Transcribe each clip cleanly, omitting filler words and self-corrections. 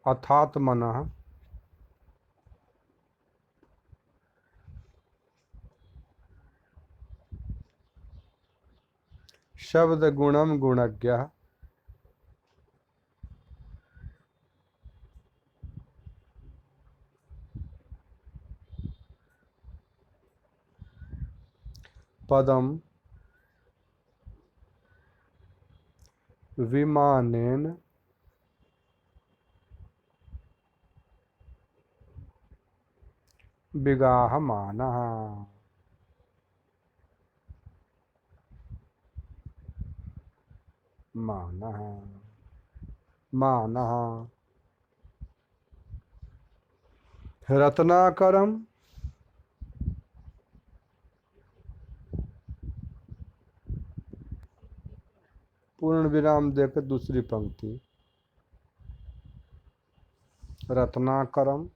अथात्मनः शब्द गुणम गुणज्ञः पदम विमानेन विगाहमानः। मानः मानः रत्नाकरम पूर्ण विराम देकर दूसरी पंक्ति। रत्नाकरम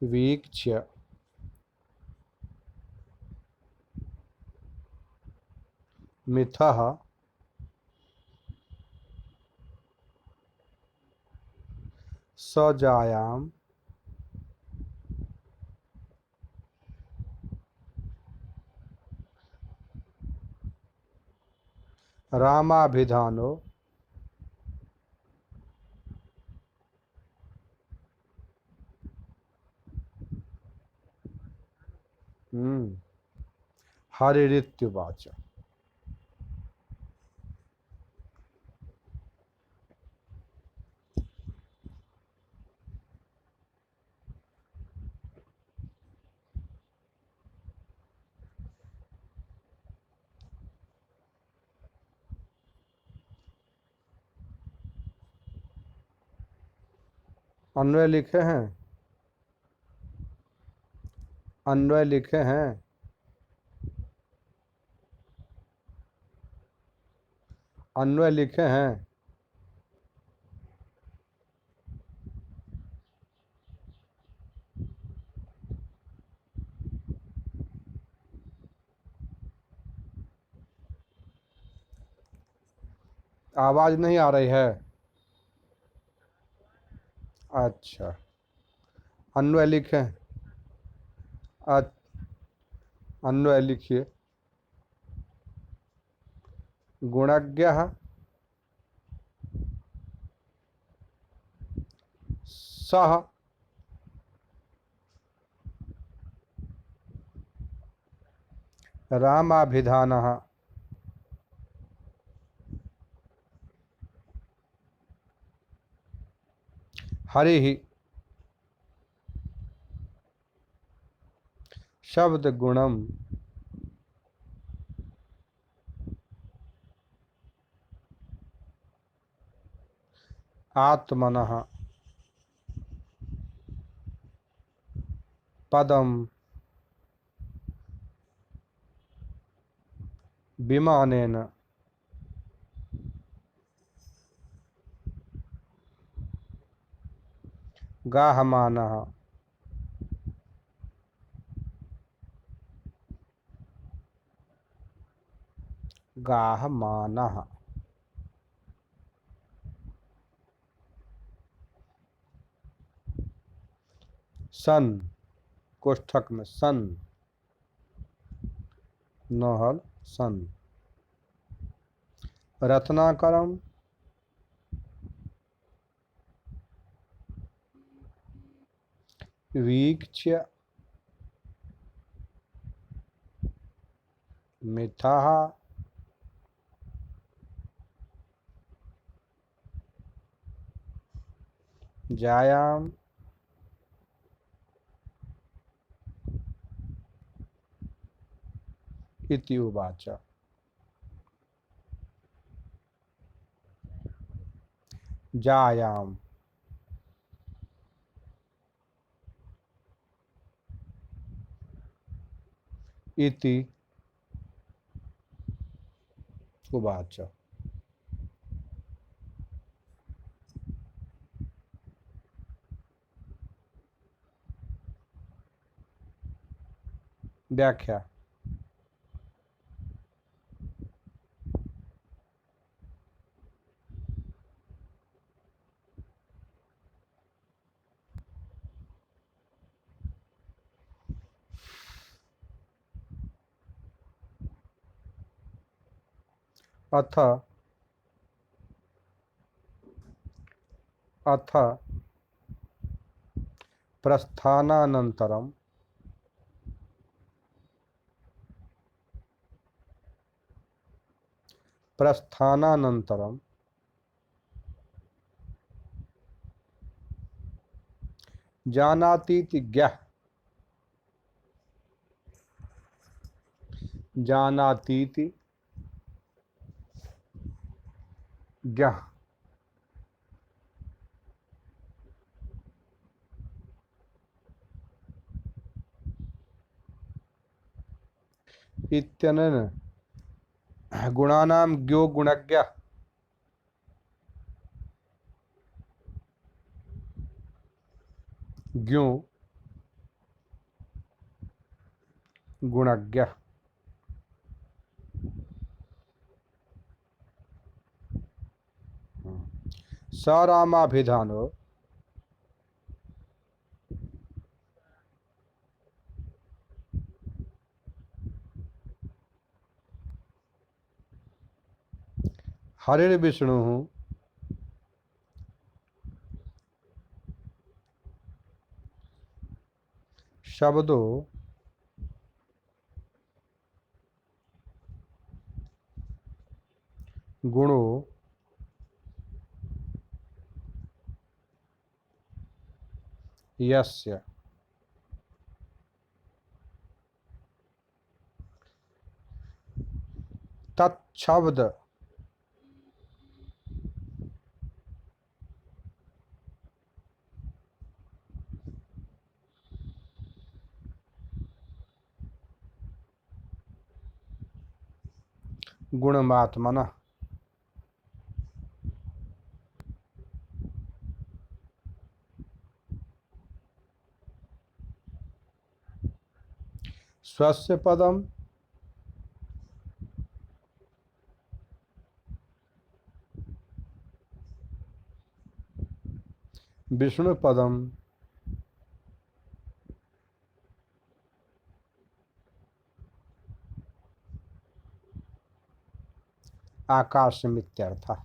वीक्ष्य मिथः सजायाम रामाभिधानो हरिरित्युवाच। अन्वय लिखे हैं, अन्वय लिखे हैं। अन्वय लिखे हैं। आवाज नहीं आ रही है। अच्छा, अन्वय लिखे हैं। अन्वय लिखिए। गुणज्ञः सह रामाभिधानः हरिः शब्द गुणम आत्मनः पदम विमानेन गाहमानः गाहमानः। सन कोष्ठक में सन नहल सन। रत्नाकरम वीक्ष्य मिथः जायाम इति उवाच। जायाम इति उवाच। व्याख्या। अथ अथ प्रस्थानानन्तरं प्रस्थानानन्तरं जानातीति ज्ञः जानातीति ज्ञः इत्यनेन गुणानां ज्ञो गुणज्ञः ज्ञो गुणज्ञः स रामाभिधानो हरिर्विष्णु शब्दो गुणो यस्य तत्शब्द गुणमात्मनः स्वस्य पदम विष्णु पदम आकाशमित्यर्थः।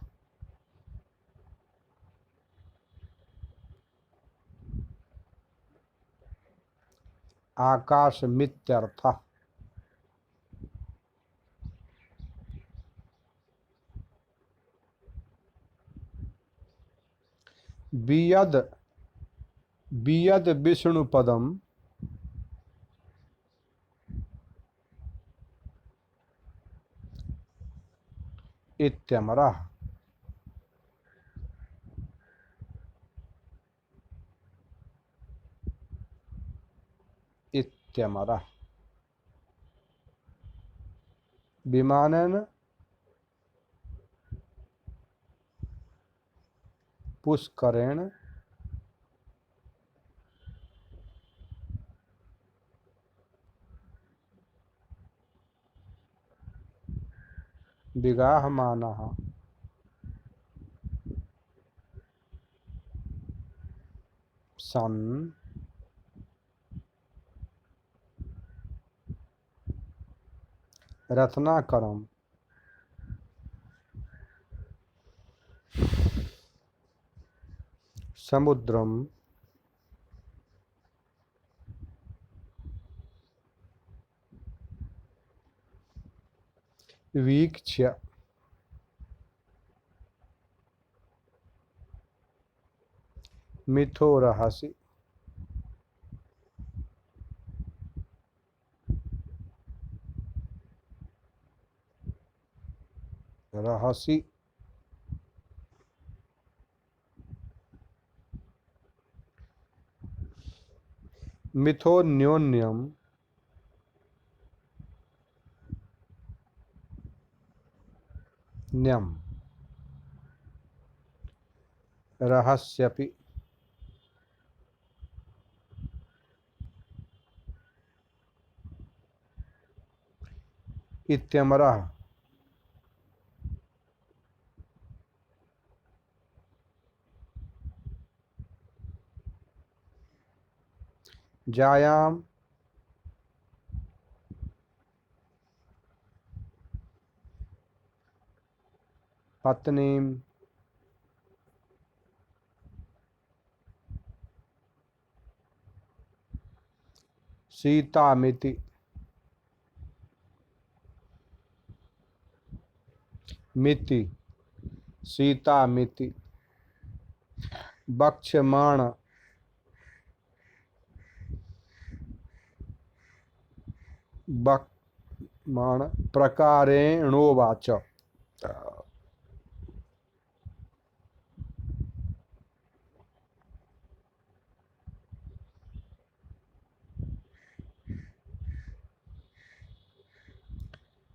आकाशमित्यर्थः। बियद बियद विष्णु पदम इत्यमरः। इत्यमरः विमानेन पुष्करेण विगाहमानः सन् रत्नाकरं समुद्रम वीक्ष्य मिथो रहसि रहसि मिथोन्योन्यम न्यम रहस्यपि इत्यमरः जायाम पत्नीम सीतामिति मिति सीतामिति वक्ष्यमाण वक्ष्यमाण प्रकारेणोवाच।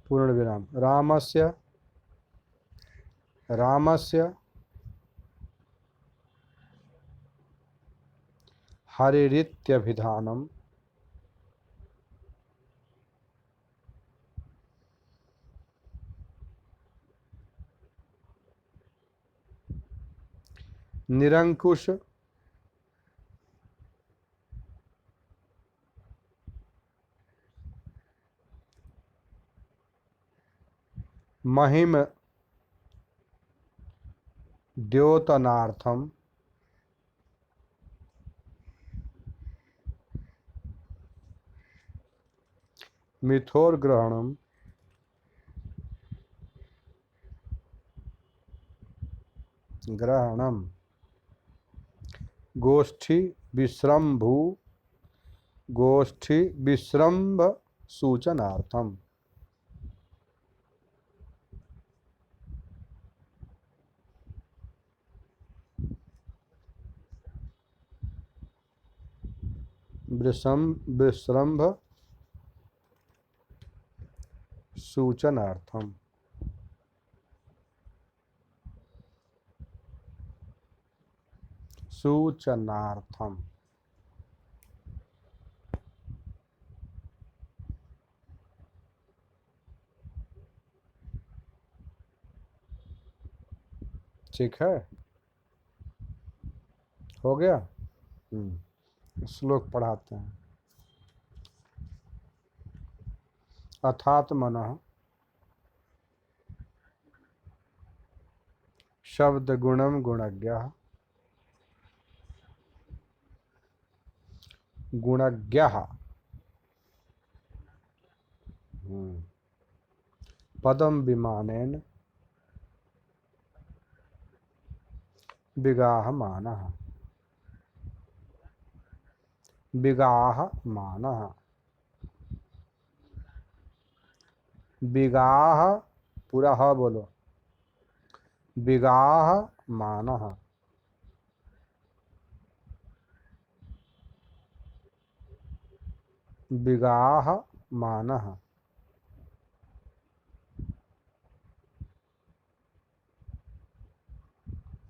पूर्ण विराम रामस्य रामस्य हरिरित्यभिधानम् निरंकुश महिम द्योतनार्थम मिथोर्ग्रहणम ग्रहणम गोष्ठी विश्रम्भु गोष्ठी विश्रम्भ सूचनार्थम। विश्रम्भ सूचनार्थम। सूचनार्थम ठीक है, हो गया। श्लोक पढ़ाते हैं। अथात मनः शब्द गुणम गुणज्ञः गुणज्ञः पदम विमानेन विगाहमानः विगाहमानः विगाह पूरा ह बोलो विगाहमानः विगाहमानः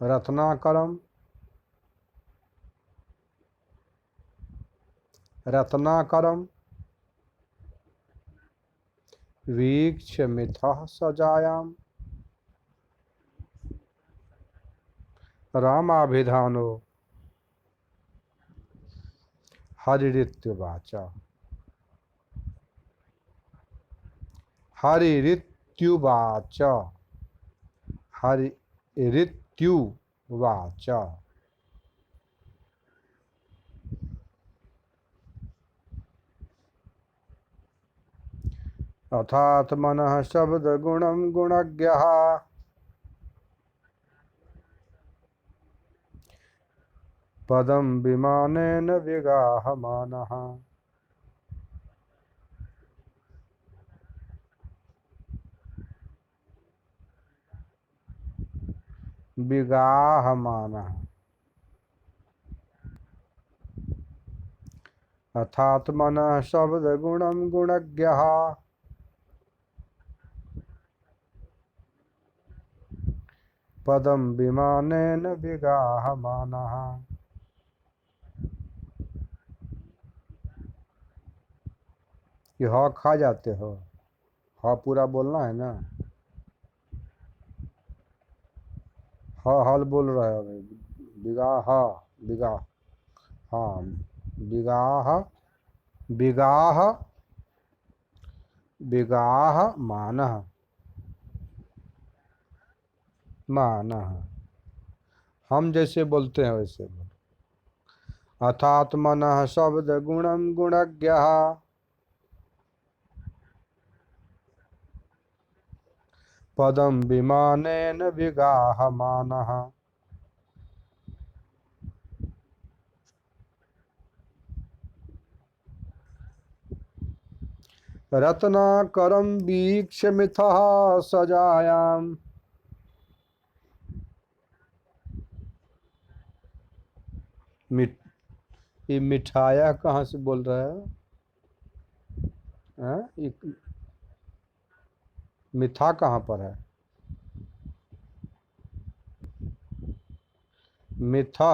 रत्नाकरम रत्नाकरम वीक्ष्य मिथः सजायाम रामाभिधानो हरिरित्युवाच हरिरित्युवाच हरिरित्युवाच। अथात्मनः शब्द गुणम गुणज्ञः पदम विमानेन विगाहमानः विगाहमानः। अथात्मनः शब्द गुणम गुणज्ञः पदम विमानेन विगाहमानः। ये ह खा जाते हो, ह पूरा बोलना है ना। हल बोल रहे हो विगाह विगाह हाँ विगाह विगाह विगाहमानः मानः, हम जैसे बोलते हैं वैसे बोलो। अथात्मनः शब्द गुणम गुणज्ञः पदम विमानेन विगाहमानः। रत्नाकरं वीक्ष्य मिथः सजायाम। मिठ ये मिठाया कहाँ से बोल रहा है? ये मिठा कहाँ पर है? मिथा,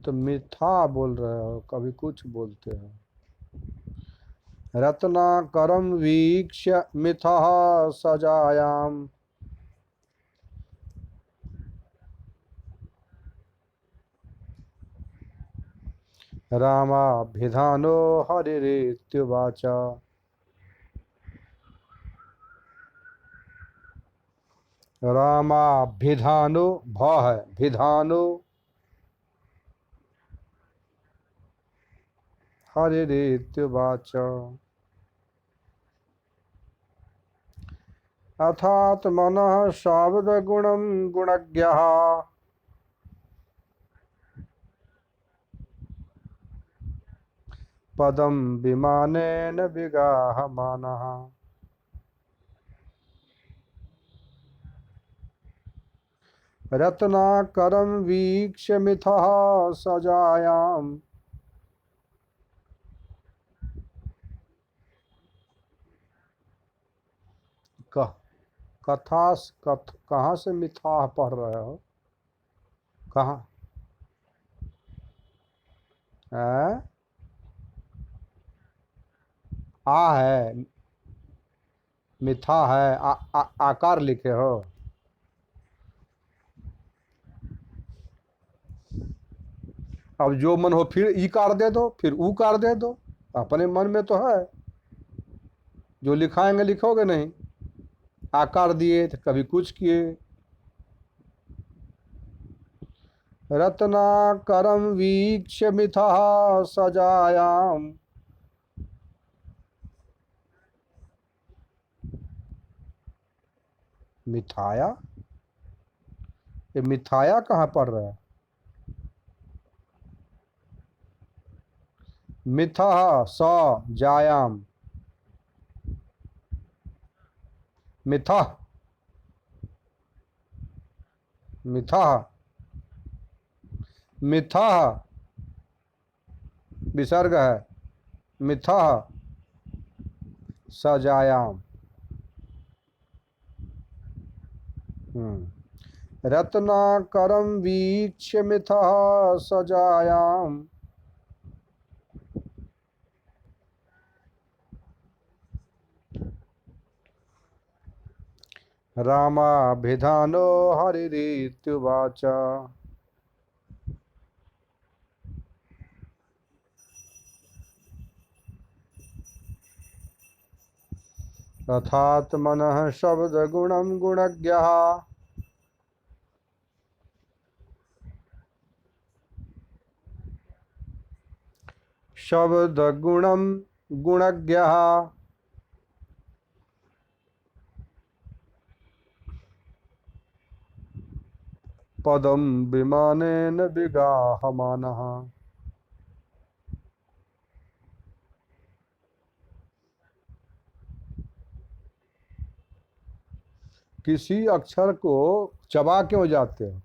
तो मिठा बोल रहे हो, कभी कुछ बोलते हो। रत्नाकरं वीक्ष्य मिथः सजायाम। रामाभिधानो हरिरित्युवाच। रामाभिधानो, भ है, भिधानो हरिरित्युवाच। अथात्मनः शब्दगुणं गुणज्ञः पदं विमानेन विगाहमानः। रत्नाकरं वीक्ष्य मिथः सजायाम। कहाँ से मिथाह पढ़ रहे हो? कहाँ है? आ है, मिथा है, आकार लिखे हो। अब जो मन हो फिर ई कार दे दो, फिर ऊ कार दे दो, अपने मन में तो है। जो लिखाएंगे लिखोगे नहीं। आकार दिए तो कभी कुछ किए। रत्नाकरं वीक्ष्य मिथः सजायाम। मिथाया, ये मिथाया कहाँ पढ़ रहा है? मिथः स जायाम। मिथः, मिथः, मिथः विसर्ग है। मिथः सजायाम। रत्नाकरं वीक्ष्य मिथः सजायाम। रामाभिधानो हरिरित्युवाच। तथात्मनः शब्दगुणं गुणज्ञः शब्दगुणं गुणज्ञः पदं विमानेन विगाहमानः। किसी अक्षर को चबा क्यों जाते हो?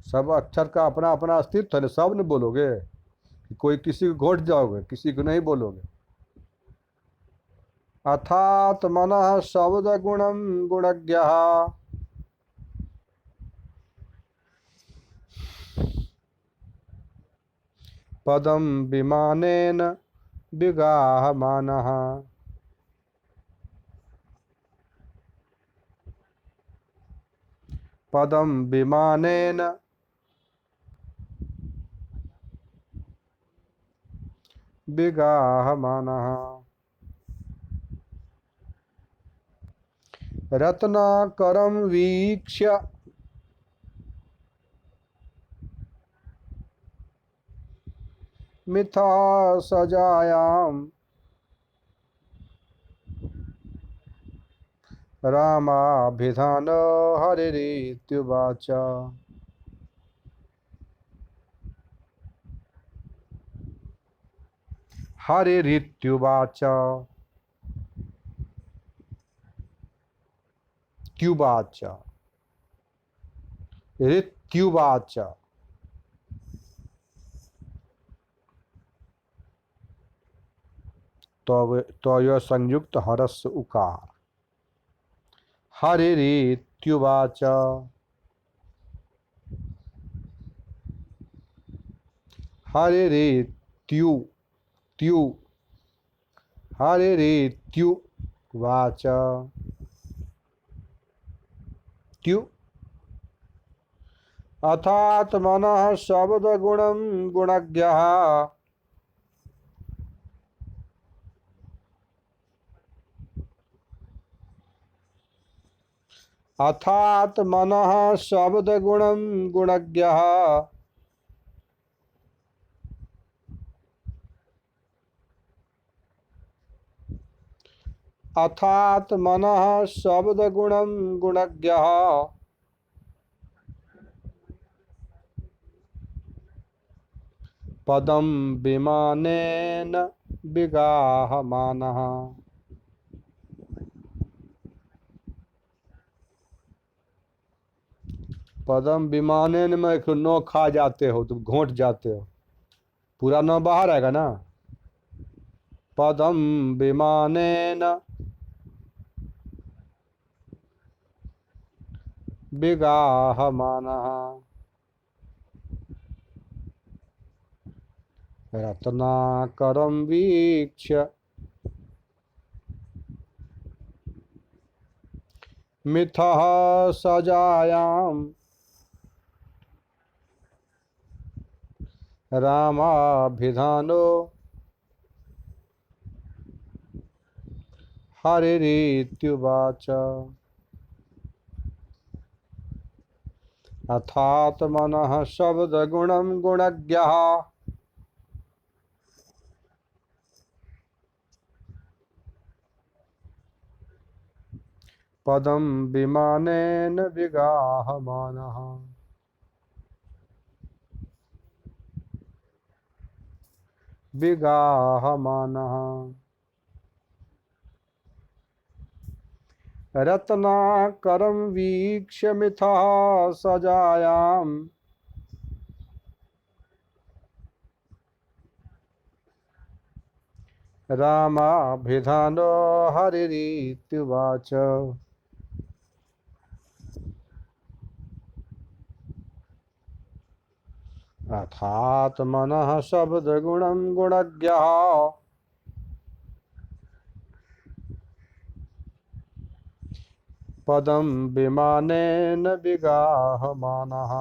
सब अक्षर का अपना अपना अस्तित्व है, सब नहीं बोलोगे। कोई किसी को घोट जाओगे, किसी को नहीं बोलोगे। अथात्मनः शब्दगुणं गुणज्ञः पदं विमानेन विगाहमानः। पदं विमानेन विगाहमानः। रत्नाकरं वीक्ष्य मिथा सजायां रामाभिधान हरिरित्युवाच। हरिरित्युवाच त्युवाच ऋत्युवाच। तो यह संयुक्त हरस्य उकार। हरिरित्युवाच हरिरित्यु त्यु हरिरित्युवाच त्यु अथात्मनः शब्दगुणं गुणज्ञः अथात्मनः शब्दगुणं गुणज्ञः अथात्मनः शब्दगुणं गुणज्ञः पदं विमानेन विगाहमानः। पदम विमानेन में एक नौ खा जाते हो तुम, घोंट जाते हो, पूरा नौ बाहर आएगा ना। पदम विमानेन विगाहमानः रत्नाकरं वीक्ष्य मिथः सजायां रामाभिधानो हरिरित्युवाच। अथात्मनः शब्दगुणं गुणज्ञः पदं विमानेन विगाहमानः विगाहमानः रत्नाकरं वीक्ष्य मिथः सजायां रामाभिधानो हरिरित्युवाच। अथात्मनः शब्दगुणं गुणज्ञः पदं विमानेन विगाहमानः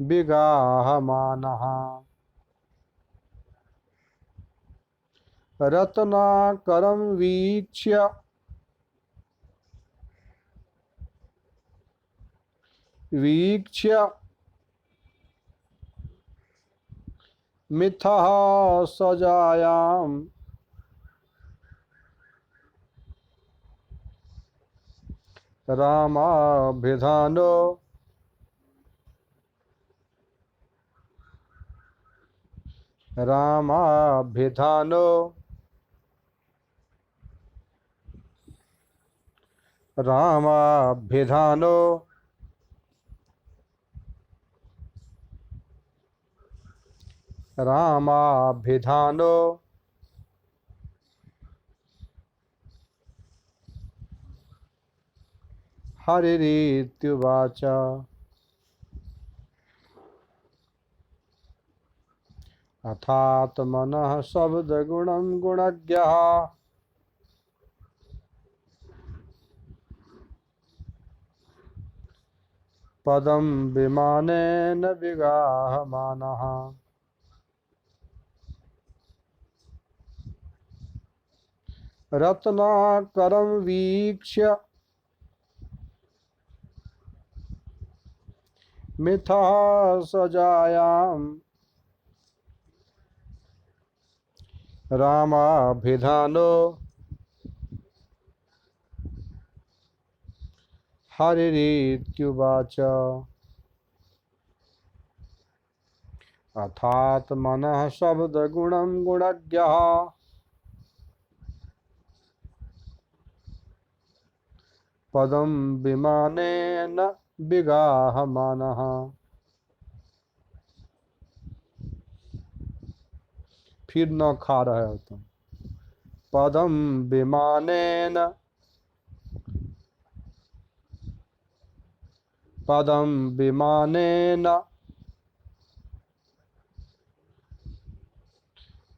विगाहमानः रत्नाकरं वीक्ष्य वीक्ष्य मिथः सजायां रामाभिधानो रामाभिधानो रामाभिधानो रामाभिधानो हरिरित्युवाच। अथात्मनः शब्दगुणं गुणज्ञः पदं विमानेन विगाहमानः रत्नाकरं वीक्ष्य मिथः सजायां रामाभिधानो हरिरित्युवाच अथात्मनः शब्दगुणं गुणज्ञः पदं विमानेन विगाहमानः। फिर न खा रहे हो तुम। पदम विमानेन पदम विमानेन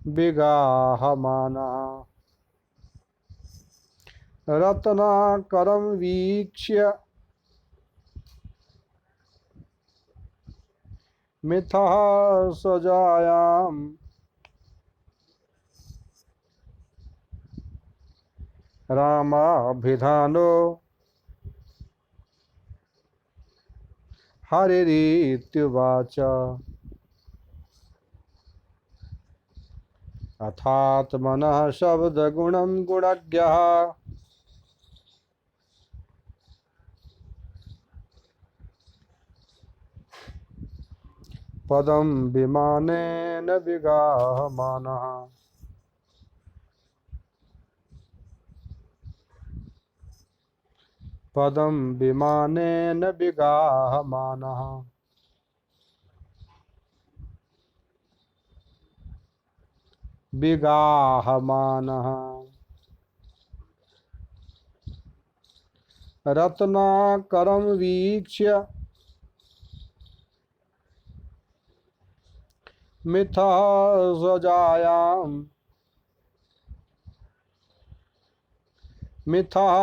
विगाहमानः। रत्नाकरं वीक्ष्य मिथः सजायां रामाभिधानो हरिरित्युवाच अथात्मनः शब्दगुणं गुणज्ञः पदं विमानेन विगाहमानः। पदं विमानेन विगाहमानः। विगाहमानः। रत्नाकरं वीक्ष्य मिथः सजायां मिथः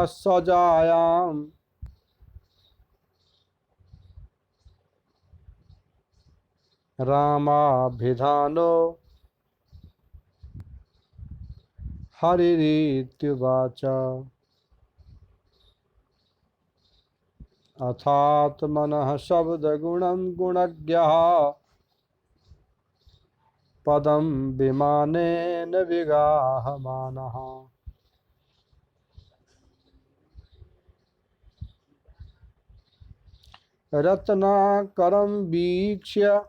सजायां रामाभिधानो हरिरित्युवाच अथात्मनः शब्दगुणं गुणज्ञः पदं विमानेन विगाहमानः। रत्नाकरं वीक्ष्य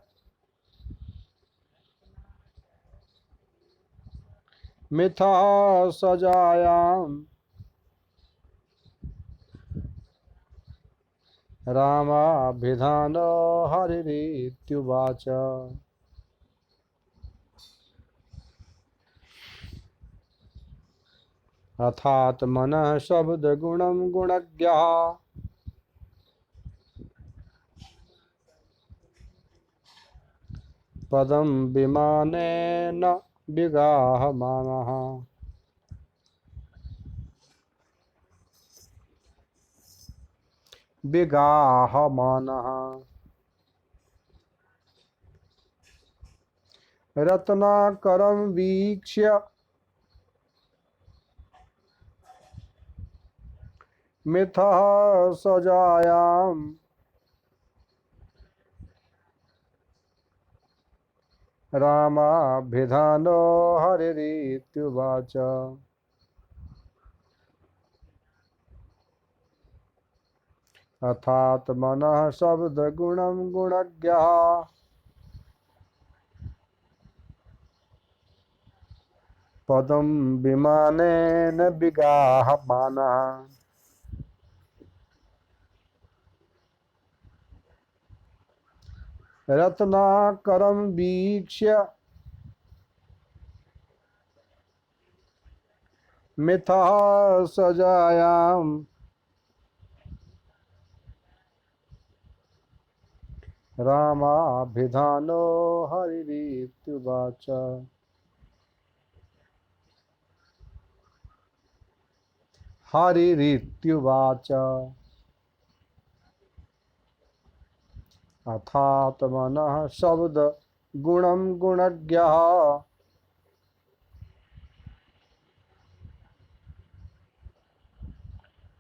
मिथः सजायां रामाभिधानो हरिरित्युवाच अथात्मनः शब्दगुणं गुणज्ञः पदं विमानेन विगाहमानः। विगाहमानः। रत्नाकरं वीक्ष्य मिथः सजायां रामाभिधानो हरिरित्युवाच अथात्मनः शब्दगुणं गुणज्ञः पदं विमानेन विगाहमानः। रत्नाकरं वीक्ष्य मिथः सजायां रामाभिधानो हरिरित्युवाच हरिरित्युवाच अथात्मनः शब्दगुणं गुणज्ञः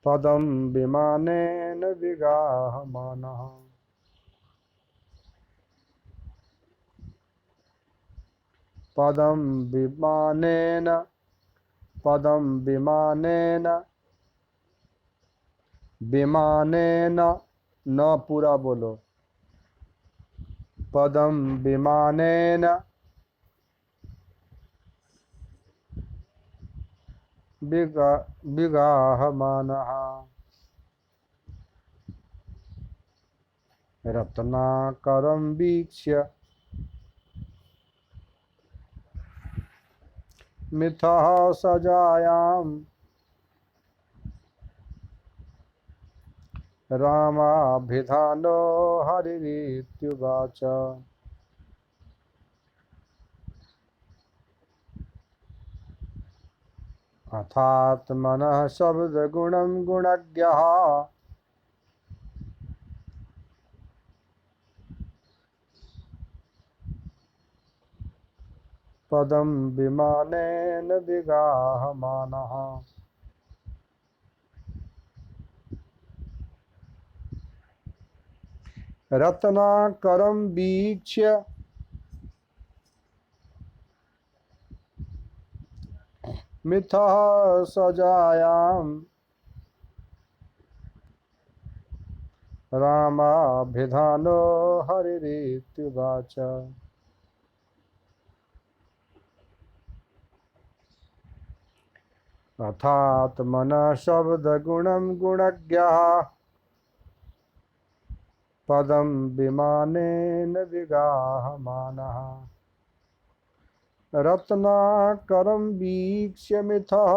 पदम विमानेन विगाहमानः पदम विमानेन पदम विमानेन विमानेन न पूरा बोलो पदम विमानेन विगाहमानः रत्नाकरं वीक्ष्य मिथः सजायां रामाभिधानो हरिरित्युवाच अथात्मनः शब्दगुणं गुणज्ञः पदं विमानेन विगाहमानः रत्नाकरं वीक्ष्य मिथः सजायां रामाभिधानो हरिरित्युवाच अथात्मनः शब्दगुणं गुणज्ञः पदं विमानेन विगाहमानः रत्नाकरं वीक्ष्य मिथः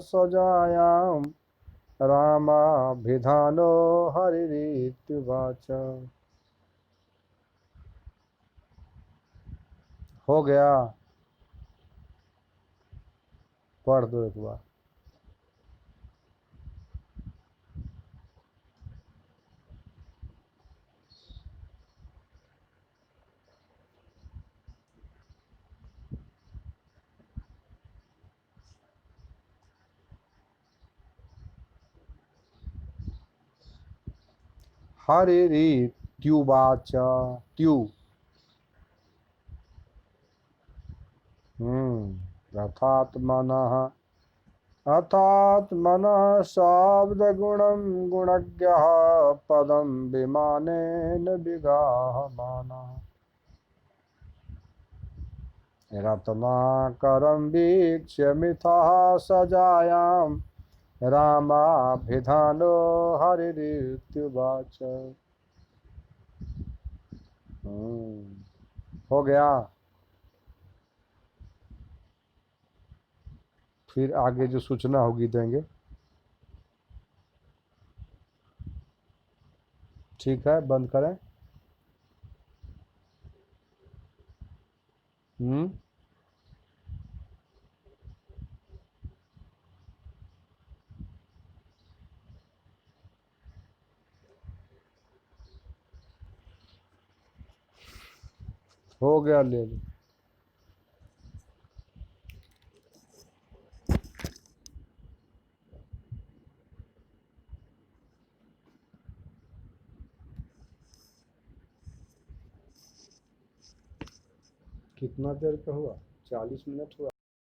सजायां रामाभिधानो हरिरित्युवाच हो गया पढ़ दो एक बार हरिरित्युवाच त्यू अथात्मनः शाब्दगुणं गुणज्ञः पदं विमानेन विगाहमानः रत्नाकरं वीक्ष्य मिथः सजायां रामाभिधानो हरिरित्युवाच हो गया फिर आगे जो सूचना होगी देंगे ठीक है बंद करें हो गया ले लो कितना देर का हुआ 40 मिनट हुआ